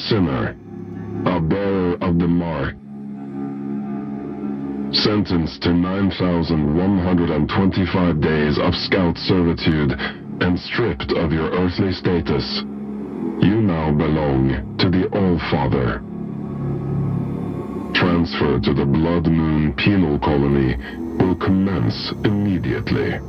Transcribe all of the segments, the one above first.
sinner, a bearer of the mark, sentenced to 9,125 days of scout servitude and stripped of your earthly status, you now belong to the All-Father. Transfer to the Blood Moon Penal Colony will commence immediately.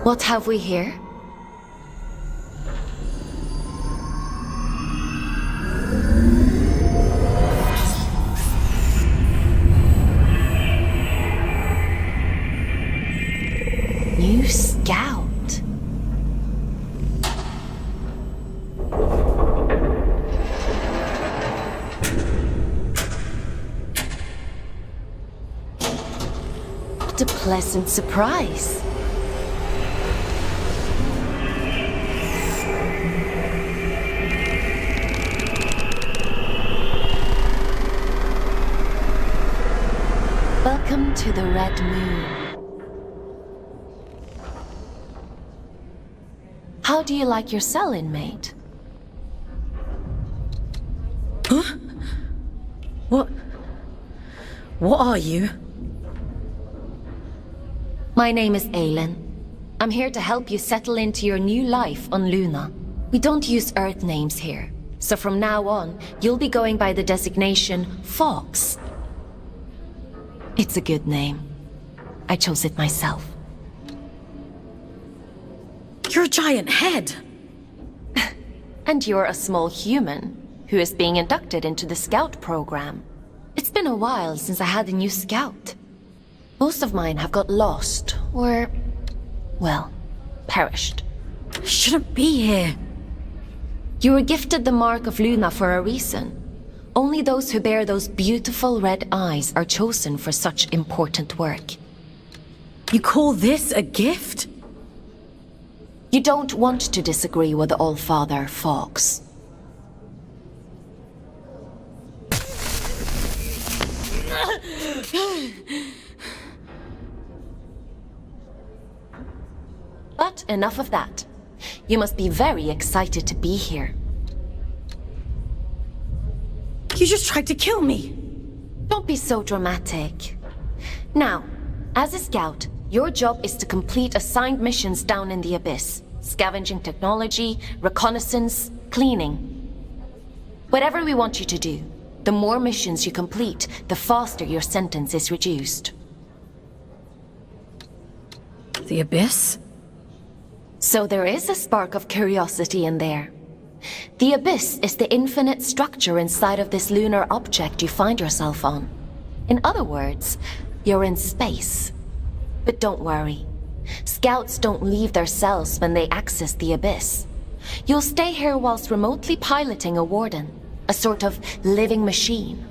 What have we here? New scout. What a pleasant surprise. Welcome to the Red Moon. How do you like your cell, inmate? Huh? What are you? My name is Aylin. I'm here to help you settle into your new life on Luna. We don't use Earth names here, so from now on, you'll be going by the designation Fox. It's a good name. I chose it myself. You're a giant head. And you're a small human who is being inducted into the Scout program. It's been a while since I had a new Scout. Most of mine have got lost, or, well, perished. I shouldn't be here. You were gifted the Mark of Luna for a reason. Only those who bear those beautiful red eyes are chosen for such important work. You call this a gift? You don't want to disagree with the All-Father, Fox. But enough of that. You must be very excited to be here. You just tried to kill me. Don't be so dramatic. Now, as a scout, your job is to complete assigned missions down in the Abyss. Scavenging technology, reconnaissance, cleaning. Whatever we want you to do, the more missions you complete, the faster your sentence is reduced. The Abyss? So there is a spark of curiosity in there. The Abyss is the infinite structure inside of this lunar object you find yourself on. In other words, you're in space. But don't worry. Scouts don't leave their cells when they access the Abyss. You'll stay here whilst remotely piloting a warden, a sort of living machine.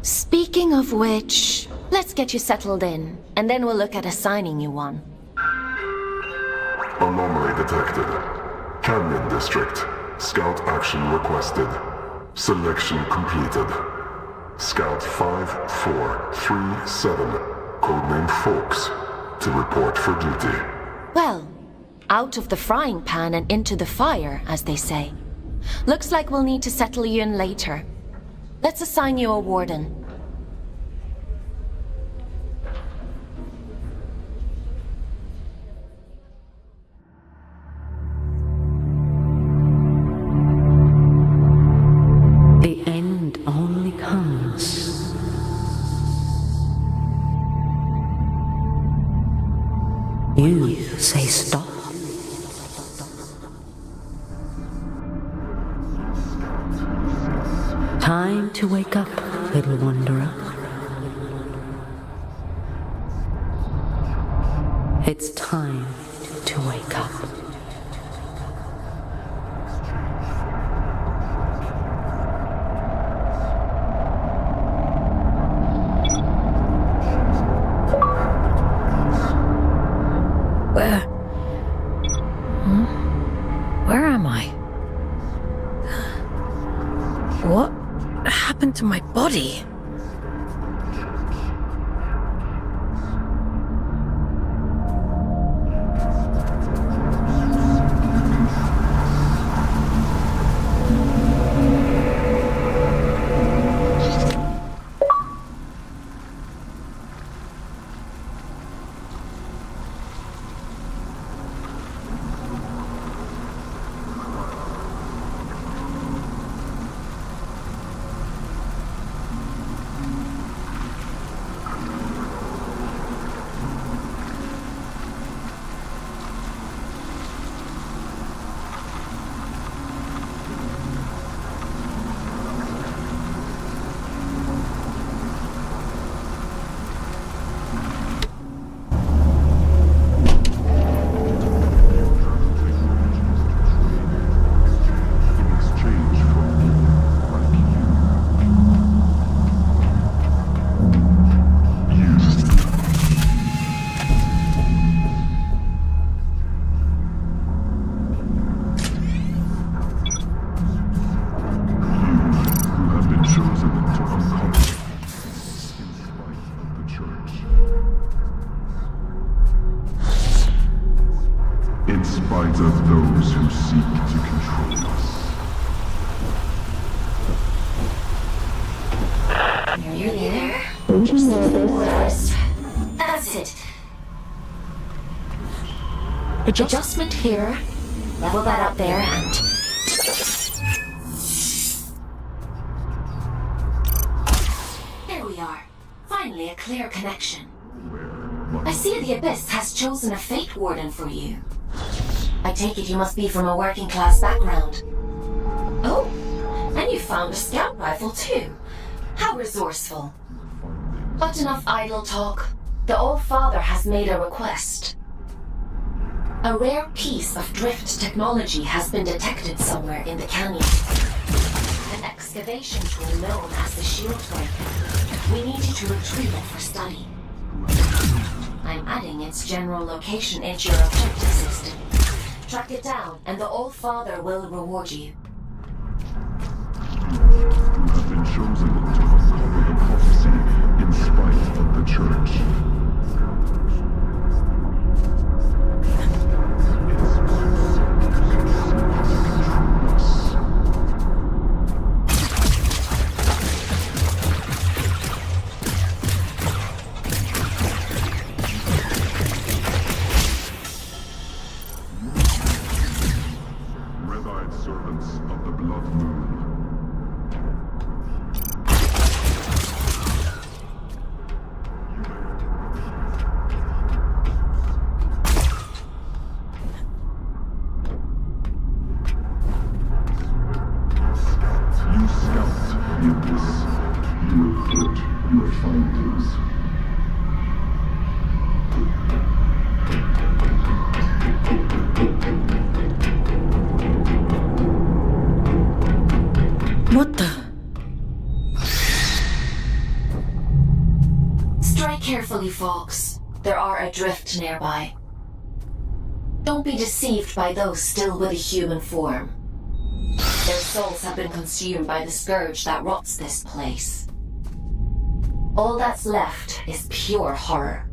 Speaking of which, let's get you settled in, and then we'll look at assigning you one. Anomaly detected. Canyon District. Scout action requested. Selection completed. Scout 5437, codename Fox, to report for duty. Well, out of the frying pan and into the fire, as they say. Looks like we'll need to settle you in later. Let's assign you a warden. The end only comes. You say stop. Time to wake up, little wanderer. It's time to wake up. Where am I? What happened to my body? In spite of those who seek to control us. Nearly there. Just the orders. That's it. Adjustment here. Level that up there and... There we are. Finally a clear connection. I see the Abyss has chosen a Fate Warden for you. I take it you must be from a working class background. Oh, and you found a scout rifle too. How resourceful. But enough idle talk. The Old Father has made a request. A rare piece of drift technology has been detected somewhere in the canyon. An excavation tool known as the Shield Breaker. We need you to retrieve it for study. I'm adding its general location into your objective system. Track it down, and the Old Father will reward you. You have been chosen to uncover the prophecy in spite of the church. Red-eyed servants of the Blood Moon. You scout the Abyss. You report your findings. What the? Strike carefully, Fox. There are adrift nearby. Don't be deceived by those still with a human form. Their souls have been consumed by the scourge that rots this place. All that's left is pure horror.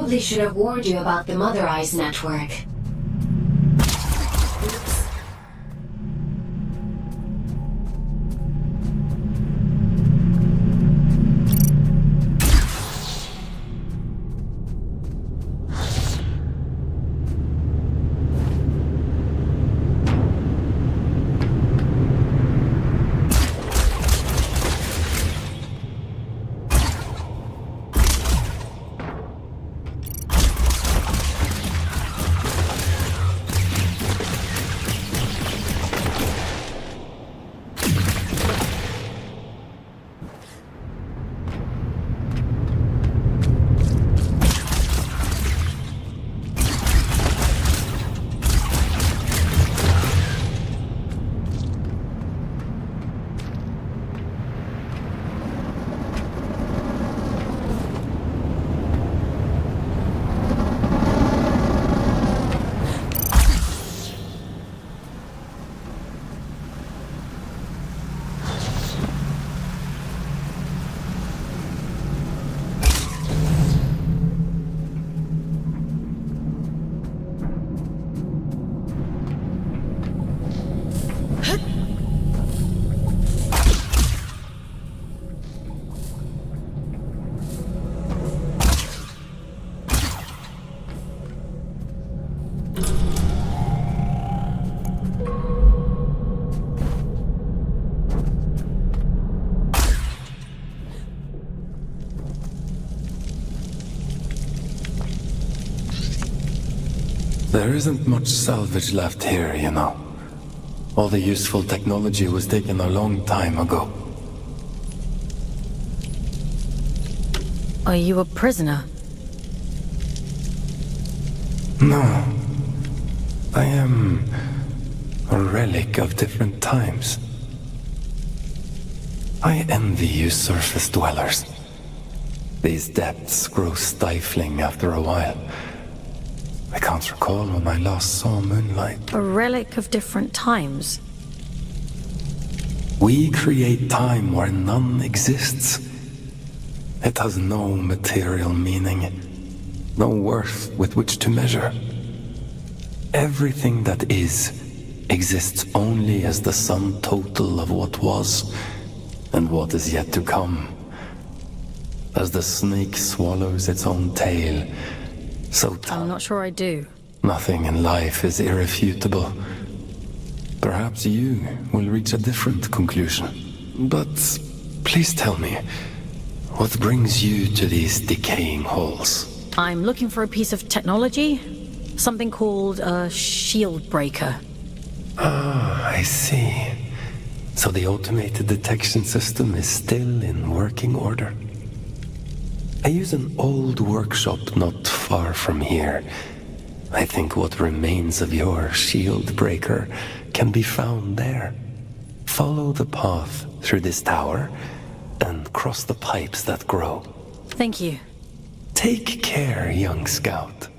probably should have warned you about the Mother Eyes network. There isn't much salvage left here, you know. All the useful technology was taken a long time ago. Are you a prisoner? No. I am a relic of different times. I envy you surface dwellers. These depths grow stifling after a while. I can't recall when I last saw moonlight. A relic of different times? We create time where none exists. It has no material meaning, no worth with which to measure. Everything that is exists only as the sum total of what was and what is yet to come. As the snake swallows its own tail, so I'm not sure I do. nothing in life is irrefutable. Perhaps you will reach a different conclusion. But please tell me, what brings you to these decaying halls? I'm looking for a piece of technology. Something called a shield breaker. Ah, I see. So the automated detection system is still in working order. I use an old workshop not far from here. I think what remains of your shield breaker can be found there. Follow the path through this tower and cross the pipes that grow. Thank you. Take care, young scout.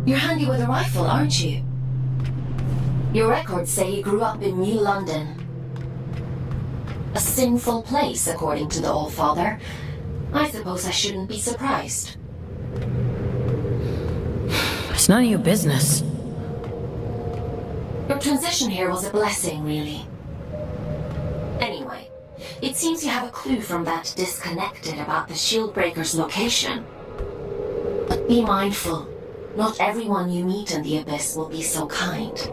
You're handy with a rifle, aren't you? Your records say you grew up in New London. A sinful place, according to the All-Father. I suppose I shouldn't be surprised. It's none of your business. Your transition here was a blessing, really. Anyway, it seems you have a clue from that disconnected about the Shieldbreaker's location. But be mindful. Not everyone you meet in the Abyss will be so kind.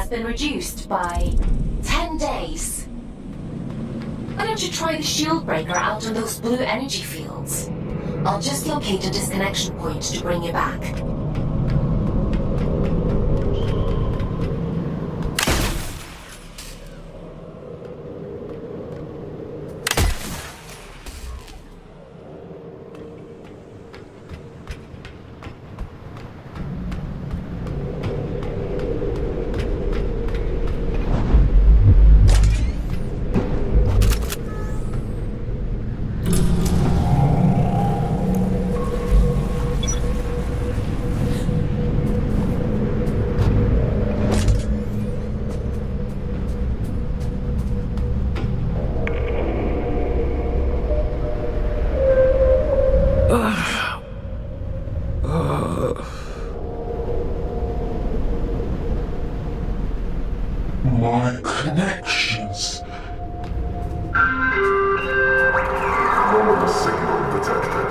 Been reduced by 10 days. Why don't you try the Shieldbreaker out on those blue energy fields? I'll just locate a disconnection point to bring you back. My connections. Normal signal detected.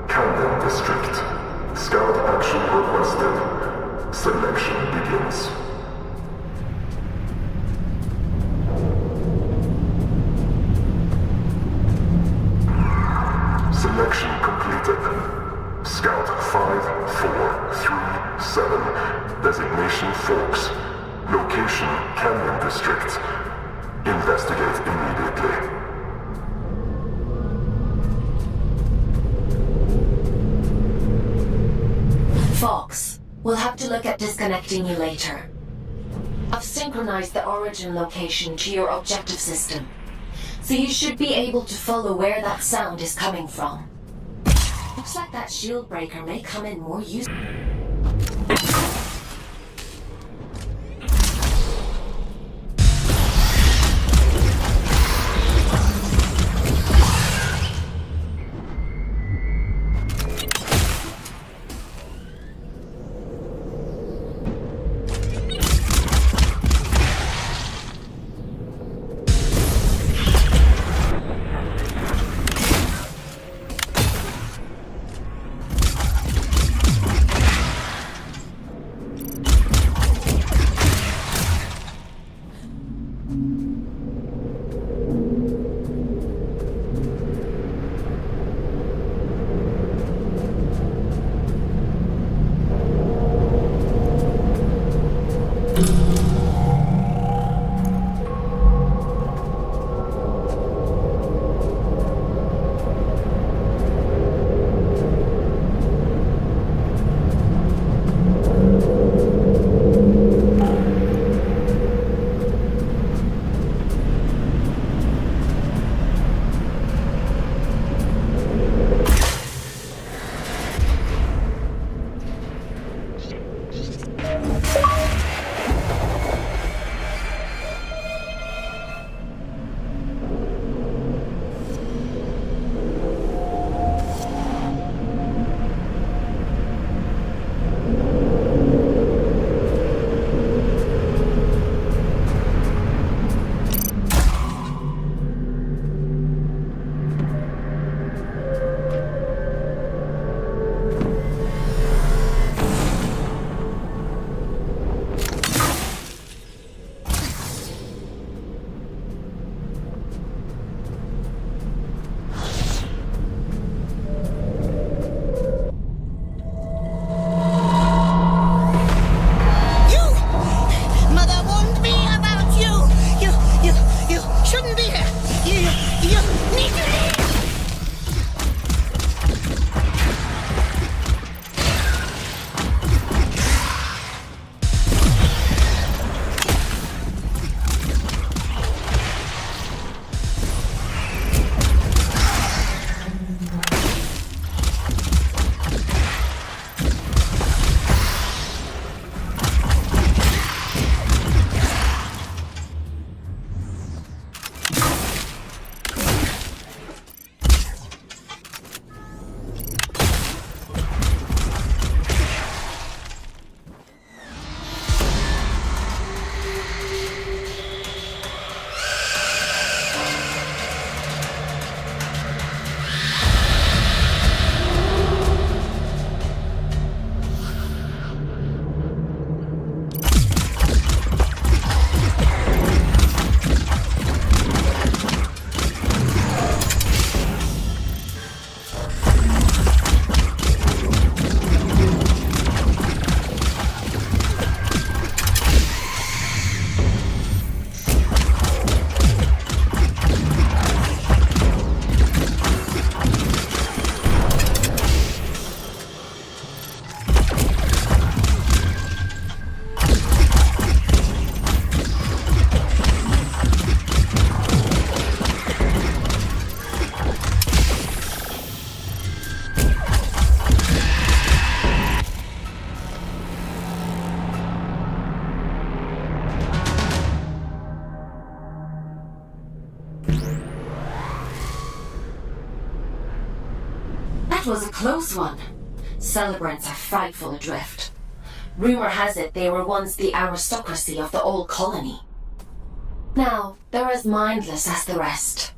Camden District. Scout action requested. Selection begins. Selection completed. Scout 5437. Designation Forks. Location Canyon District. Investigate immediately. Fox, we'll have to look at disconnecting you later. I've synchronized the origin location to your objective system, so you should be able to follow where that sound is coming from. Looks like that Shieldbreaker may come in more useful. was a close one. Celebrants are frightful adrift. Rumor has it they were once the aristocracy of the old colony. Now, they're as mindless as the rest.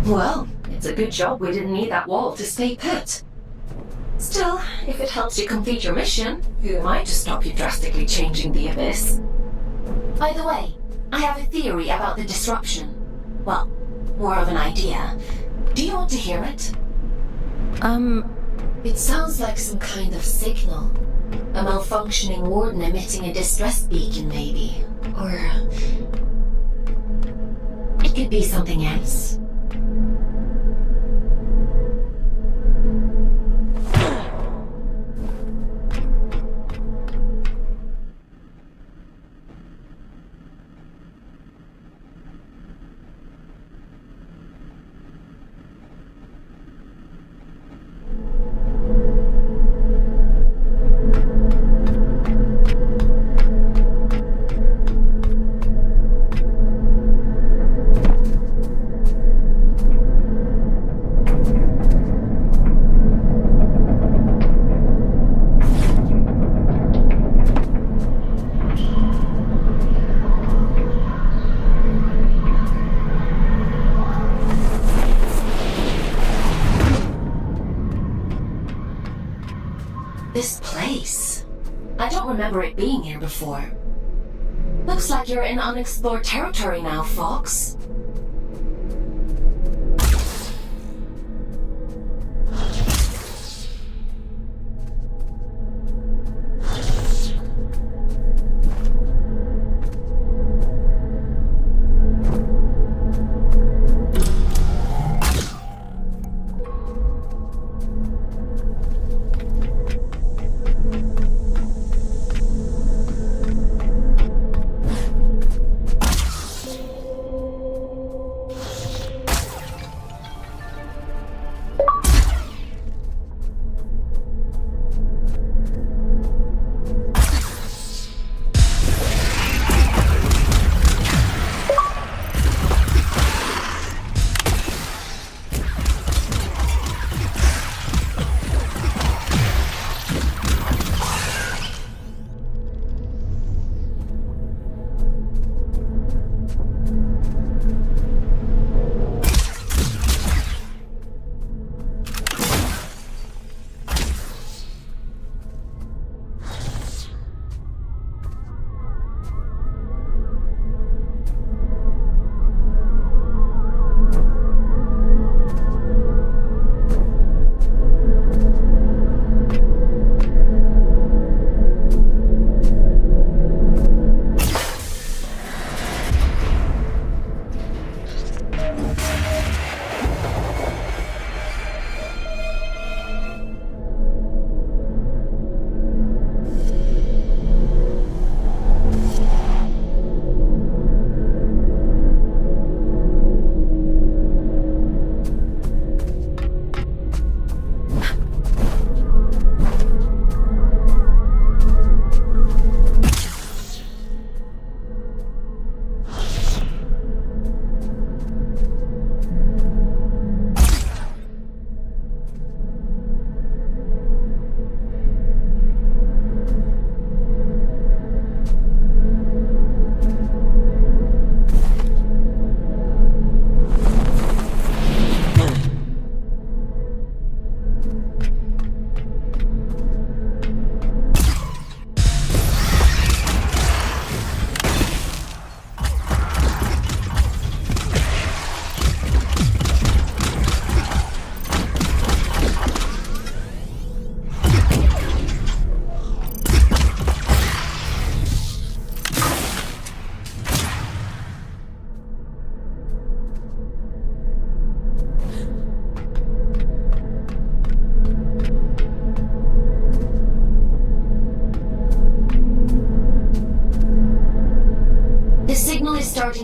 Well, it's a good job we didn't need that wall to stay put. Still, if it helps you complete your mission, who am I to stop you drastically changing the Abyss? By the way, I have a theory about the disruption. Well, more of an idea. Do you want to hear it? It sounds like some kind of signal. A malfunctioning warden emitting a distress beacon, maybe. Or... it could be something else. This place. I don't remember it being here before. Looks like you're in unexplored territory now, Fox.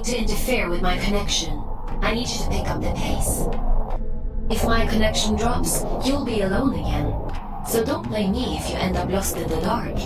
to interfere with my connection. I need you to pick up the pace. If my connection drops, you'll be alone again. So don't blame me if you end up lost in the dark.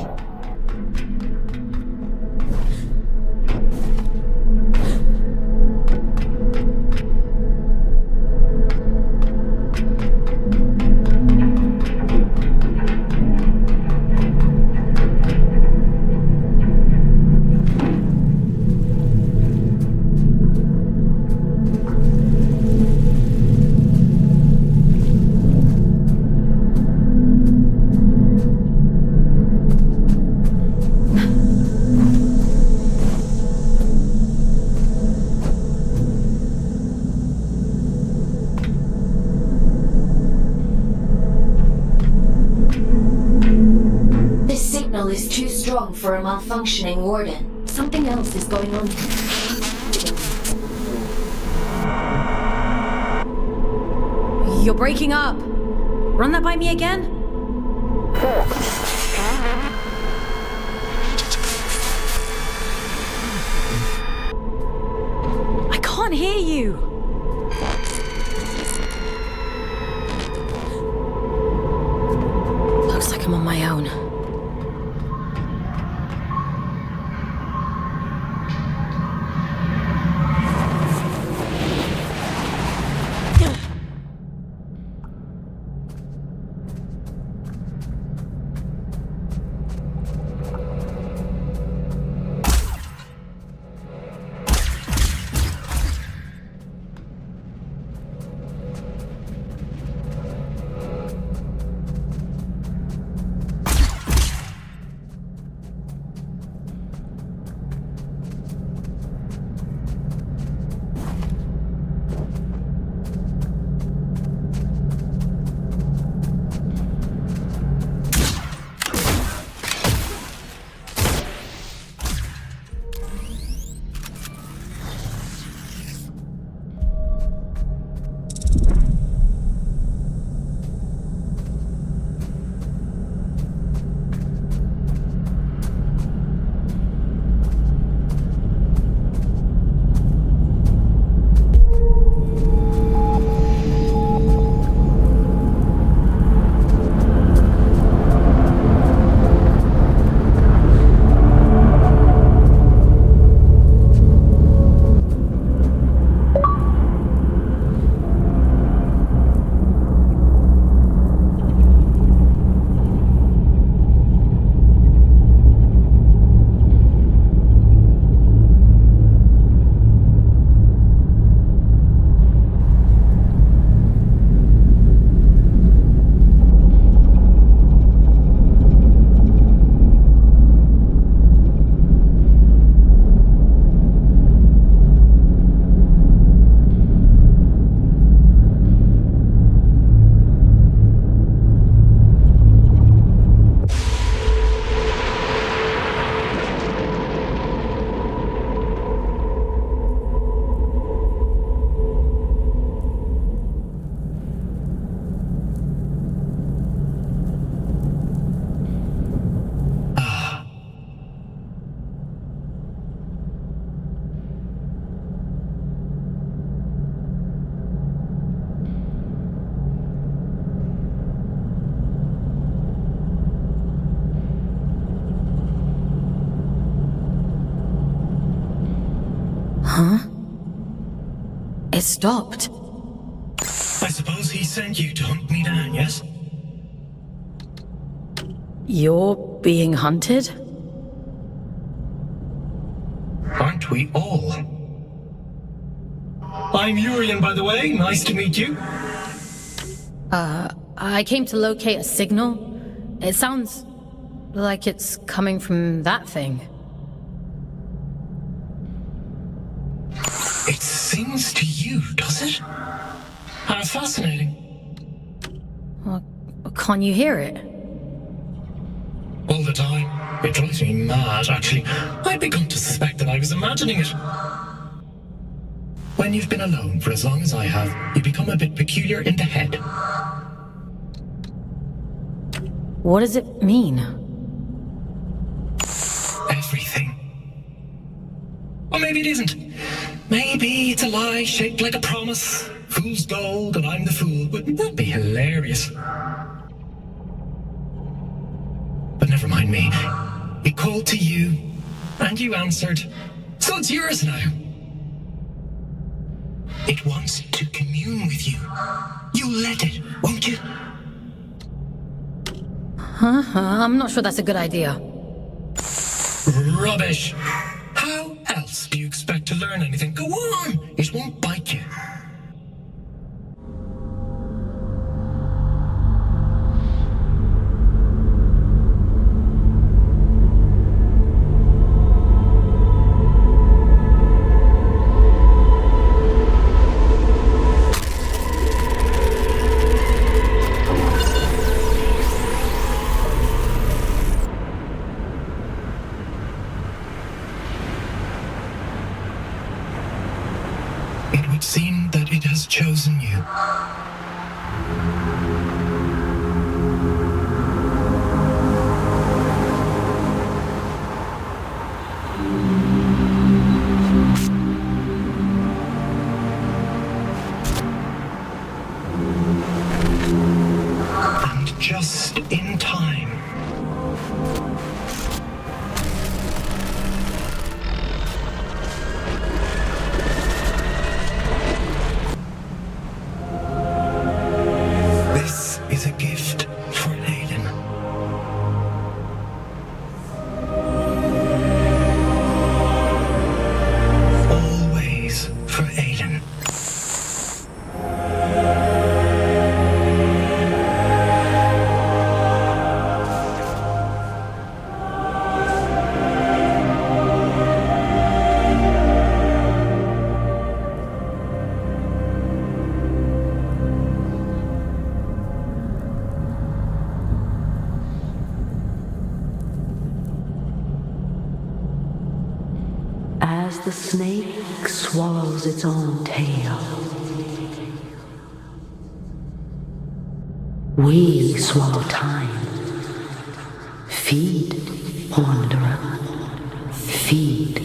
Is too strong for a malfunctioning warden. Something else is going on. You're breaking up. Run that by me again? I can't hear you. Looks like I'm on my own. Huh? It stopped. I suppose he sent you to hunt me down, yes? You're being hunted? Aren't we all? I'm Urian, by the way. Nice to meet you. I came to locate a signal. It sounds like it's coming from that thing. It sings to you, does it? How fascinating. Well, can't you hear it? All the time. It drives me mad, actually. I'd begun to suspect that I was imagining it. When you've been alone for as long as I have, you become a bit peculiar in the head. What does it mean? Everything. Or maybe it isn't. Maybe it's a lie shaped like a promise. Fool's gold and I'm the fool. Wouldn't that be hilarious? But never mind me. It called to you, and you answered. So it's yours now. It wants to commune with you. You let it, won't you? I'm not sure that's a good idea. Rubbish. How else do you expect to learn anything? Go on. It won't bite you. It would seem that it has chosen you. And just in time. This is a gift for Aiden. Always for Aiden. As the snake swallows its own tail, we swallow time. Feed, wanderer, feed.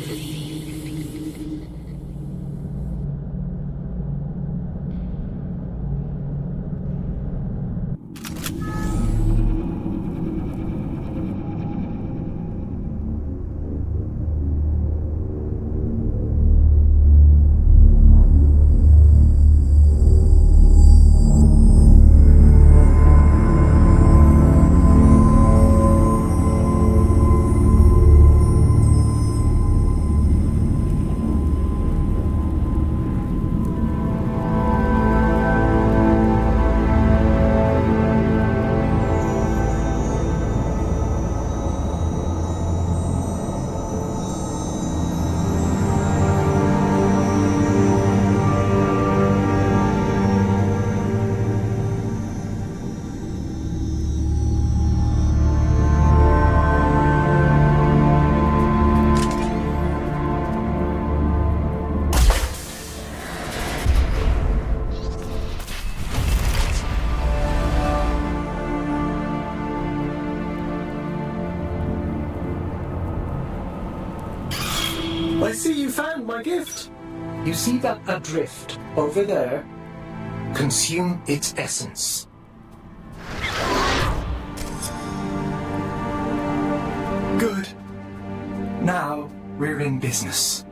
I see you found my gift. You see that adrift over there? Consume its essence. Good. Now we're in business.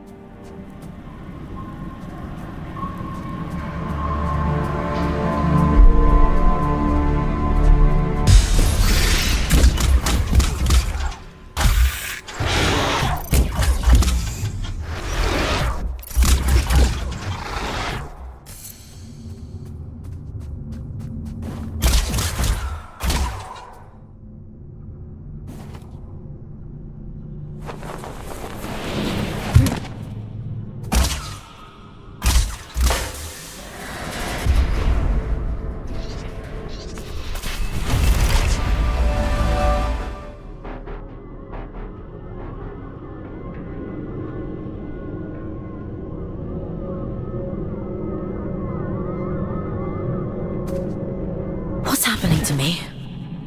What's happening to me?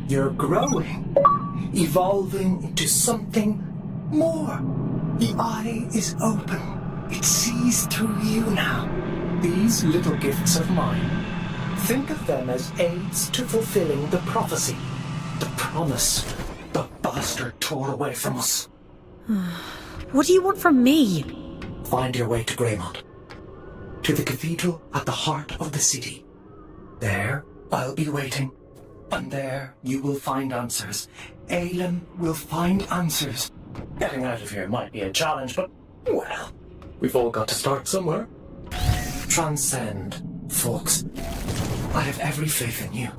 You're growing, evolving into something more. The eye is open. It sees through you now. These little gifts of mine. Think of them as aids to fulfilling the prophecy. The promise the bastard tore away from us. What do you want from me? Find your way to Greymont. To the cathedral at the heart of the city. There, I'll be waiting. And there, you will find answers. Aelin will find answers. Getting out of here might be a challenge, but, well, we've all got to start somewhere. Transcend, folks. I have every faith in you.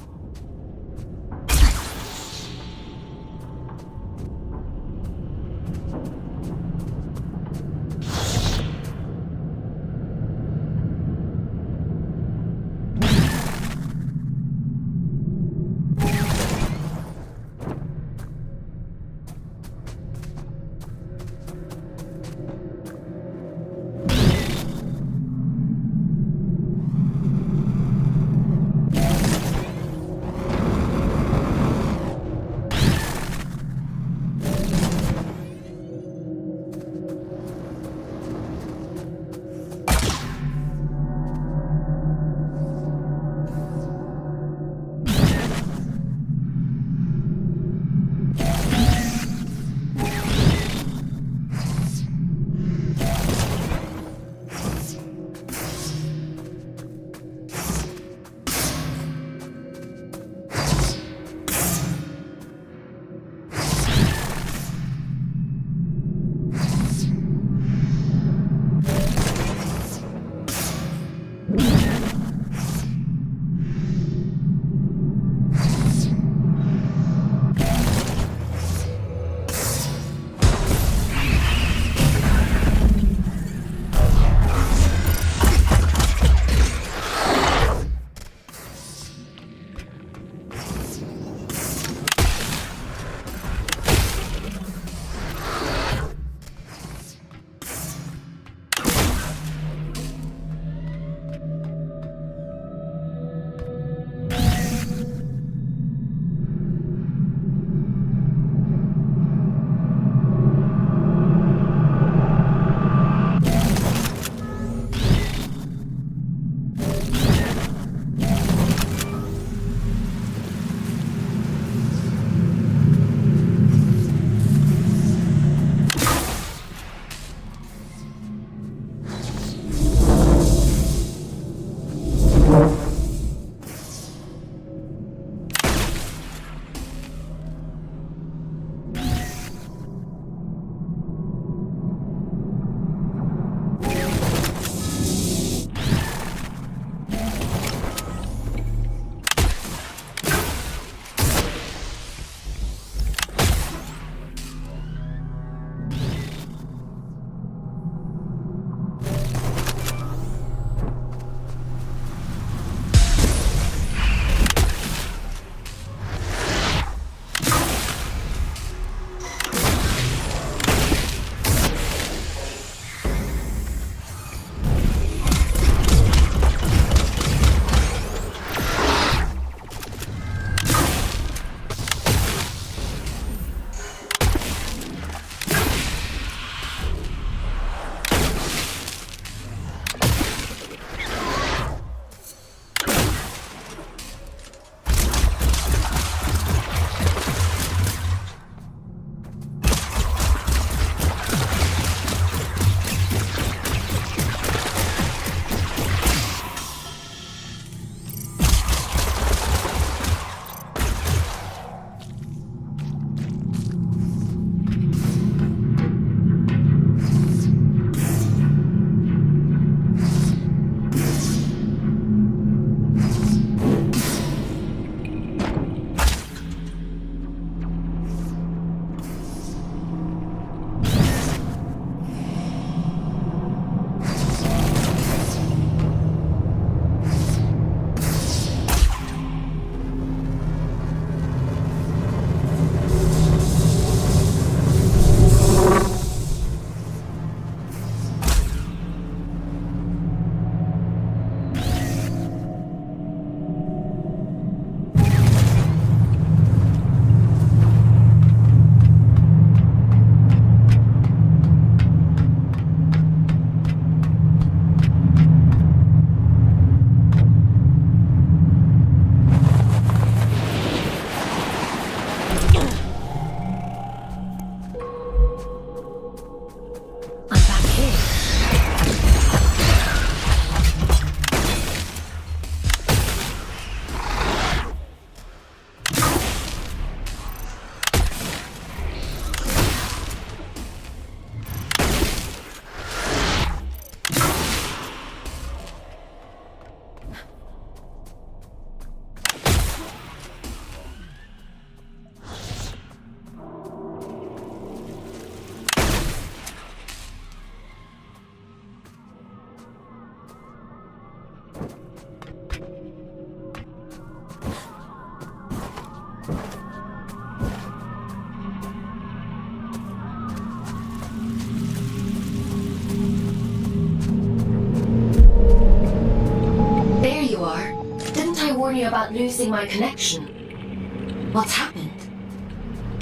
about losing my connection. What's happened?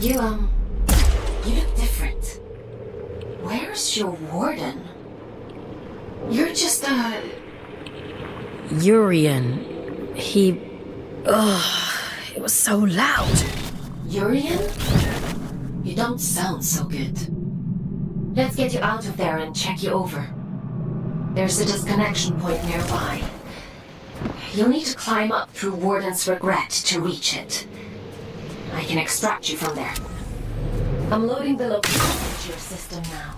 You look different. Where's your warden? You're just Urian. He... it was so loud. Urian? You don't sound so good. Let's get you out of there and check you over. There's a disconnection point nearby. You'll need to climb up through Warden's Regret to reach it. I can extract you from there. I'm loading the location into your system now.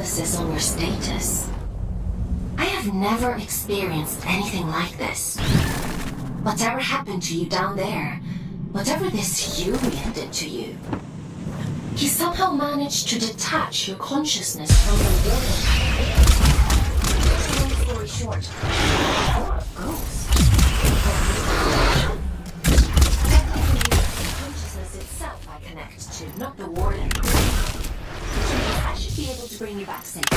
analysis on your status. I have never experienced anything like this. Whatever happened to you down there, whatever this Yuri did to you, he somehow managed to detach your consciousness from the warden. Long story short, you're a ghost. Technically, the consciousness itself I connect to, not the warden. I should be able to bring you back safely.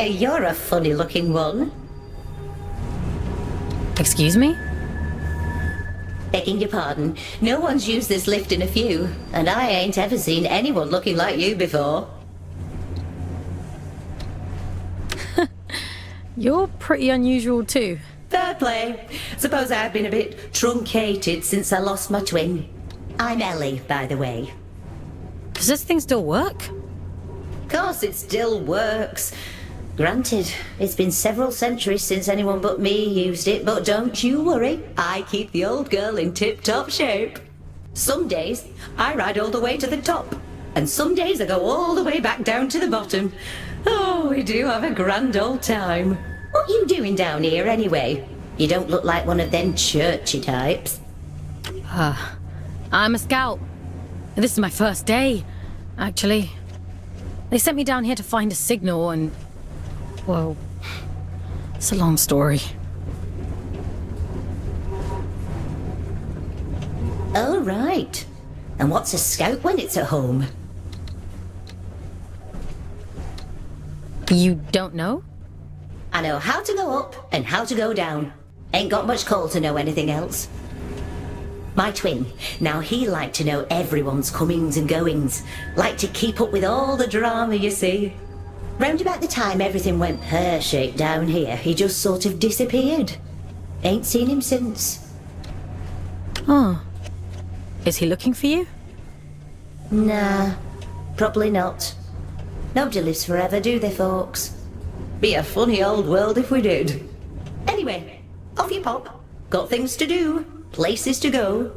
Hiya, you're a funny-looking one. Excuse me? Begging your pardon, no one's used this lift in a few, and I ain't ever seen anyone looking like you before. You're pretty unusual too. Fair play. Suppose I've been a bit truncated since I lost my twin. I'm Ellie, by the way. Does this thing still work? Of course it still works. Granted, it's been several centuries since anyone but me used it, but don't you worry, I keep the old girl in tip-top shape. Some days, I ride all the way to the top, and some days I go all the way back down to the bottom. Oh, we do have a grand old time. What you doing down here, anyway? You don't look like one of them churchy types. I'm a scout. This is my first day, actually. They sent me down here to find a signal and... well, it's a long story. Oh, right. And what's a scout when it's at home? You don't know? I know how to go up and how to go down. Ain't got much call to know anything else. My twin, now he liked to know everyone's comings and goings. Liked to keep up with all the drama, you see. Round about the time everything went pear-shaped down here, he just sort of disappeared. Ain't seen him since. Oh. Is he looking for you? Nah, probably not. Nobody lives forever, do they, folks? Be a funny old world if we did. Anyway, off you pop. Got things to do, places to go.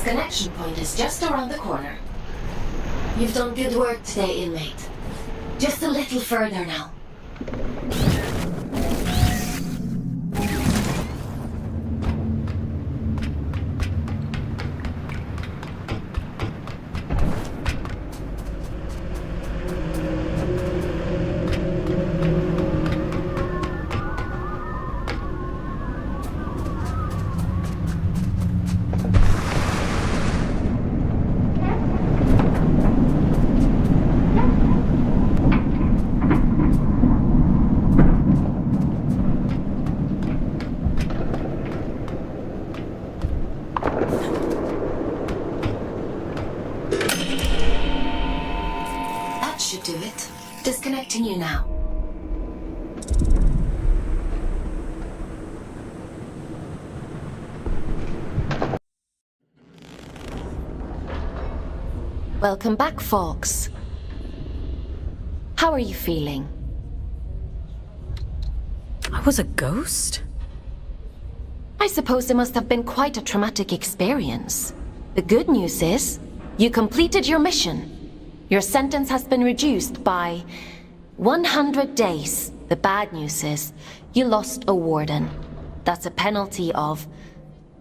Connection point is just around the corner. You've done good work today, inmate. Just a little further now. Should do it. Disconnecting you now. Welcome back, Fox. How are you feeling? I was a ghost? I suppose it must have been quite a traumatic experience. The good news is, you completed your mission. Your sentence has been reduced by 100 days. The bad news is, you lost a warden. That's a penalty of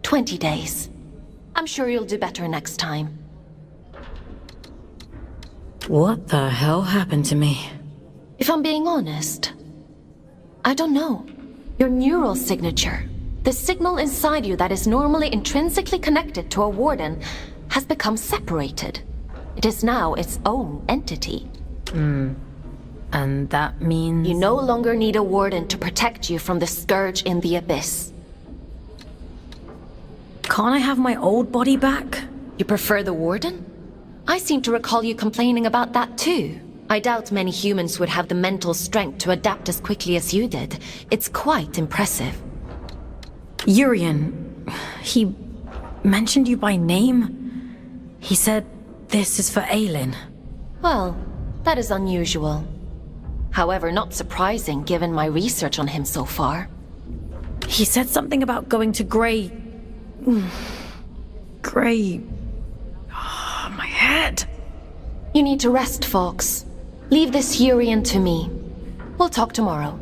20 days. I'm sure you'll do better next time. What the hell happened to me? If I'm being honest, I don't know. Your neural signature, the signal inside you that is normally intrinsically connected to a warden, has become separated. It is now its own entity. And that means... You no longer need a warden to protect you from the scourge in the abyss. Can't I have my old body back? You prefer the warden? I seem to recall you complaining about that too. I doubt many humans would have the mental strength to adapt as quickly as you did. It's quite impressive. Urian, he mentioned you by name? He said this is for Aelin. Well, that is unusual. However, not surprising given my research on him so far. He said something about going to Grey... Grey... my head. You need to rest, Fox. Leave this Urian to me. We'll talk tomorrow.